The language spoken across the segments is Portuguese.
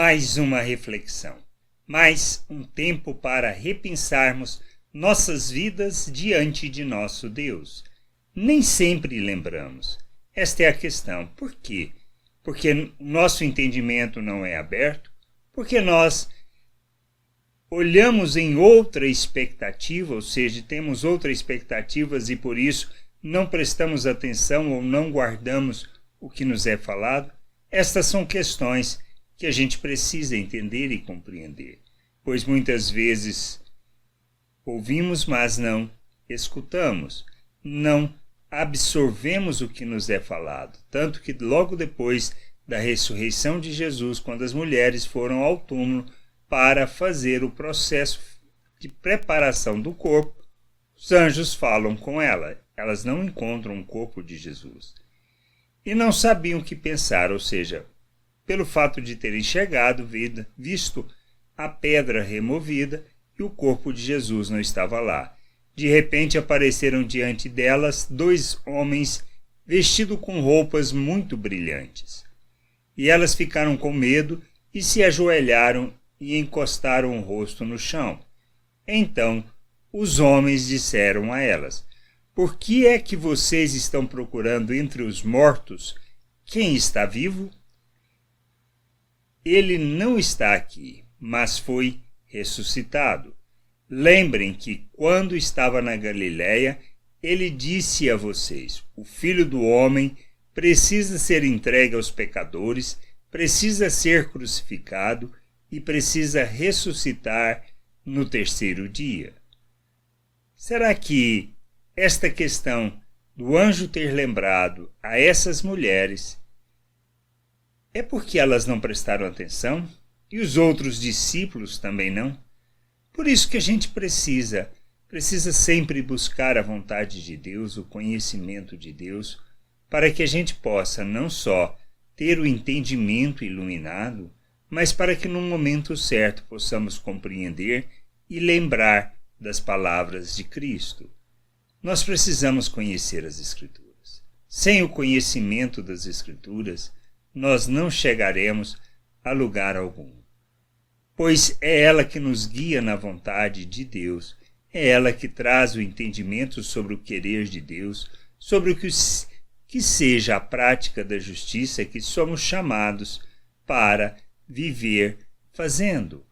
mais uma reflexão, mais um tempo para repensarmos nossas vidas diante de nosso Deus. Nem sempre lembramos. Esta é a questão. Por quê? Porque nosso entendimento não é aberto, porque nós olhamos em outra expectativa, ou seja, temos outras expectativas e por isso não prestamos atenção ou não guardamos o que nos é falado. Estas são questões que a gente precisa entender e compreender, pois muitas vezes ouvimos, mas não escutamos, não absorvemos o que nos é falado. Tanto que logo depois da ressurreição de Jesus, quando as mulheres foram ao túmulo para fazer o processo de preparação do corpo, os anjos falam com elas não encontram o corpo de Jesus. E não sabiam o que pensar, ou seja, pelo fato de terem chegado, visto a pedra removida e o corpo de Jesus não estava lá. De repente apareceram diante delas 2 homens vestidos com roupas muito brilhantes. E elas ficaram com medo e se ajoelharam e encostaram o rosto no chão. Então os homens disseram a elas: por que é que vocês estão procurando entre os mortos quem está vivo? Ele não está aqui, mas foi ressuscitado. Lembrem que quando estava na Galiléia, ele disse a vocês: o Filho do Homem precisa ser entregue aos pecadores, precisa ser crucificado e precisa ressuscitar no 3º dia. Será que esta questão do anjo ter lembrado a essas mulheres é porque elas não prestaram atenção? E os outros discípulos também não? Por isso que a gente precisa sempre buscar a vontade de Deus, o conhecimento de Deus, para que a gente possa não só ter o entendimento iluminado, mas para que no momento certo possamos compreender e lembrar das palavras de Cristo. Nós precisamos conhecer as Escrituras. Sem o conhecimento das Escrituras, nós não chegaremos a lugar algum. Pois é ela que nos guia na vontade de Deus, é ela que traz o entendimento sobre o querer de Deus, sobre o que seja a prática da justiça que somos chamados para viver fazendo.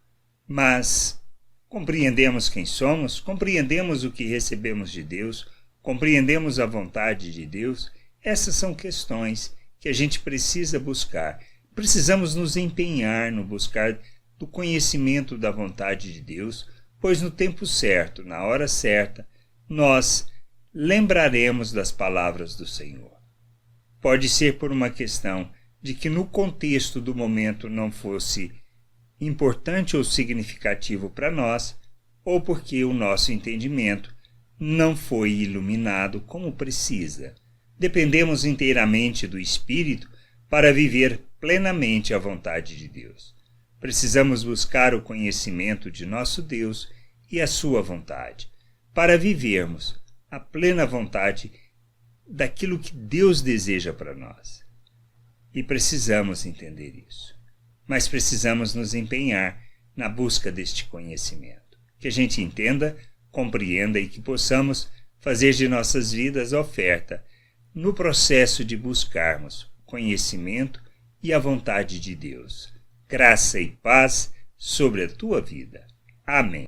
Mas compreendemos quem somos, compreendemos o que recebemos de Deus, compreendemos a vontade de Deus. Essas são questões que a gente precisa buscar. Precisamos nos empenhar no buscar do conhecimento da vontade de Deus, pois no tempo certo, na hora certa, nós lembraremos das palavras do Senhor. Pode ser por uma questão de que no contexto do momento não fosse importante ou significativo para nós, ou porque o nosso entendimento não foi iluminado como precisa. Dependemos inteiramente do Espírito para viver plenamente a vontade de Deus. Precisamos buscar o conhecimento de nosso Deus e a sua vontade, para vivermos a plena vontade daquilo que Deus deseja para nós. E precisamos entender isso. Mas precisamos nos empenhar na busca deste conhecimento. Que a gente entenda, compreenda e que possamos fazer de nossas vidas oferta no processo de buscarmos conhecimento e a vontade de Deus. Graça e paz sobre a tua vida. Amém.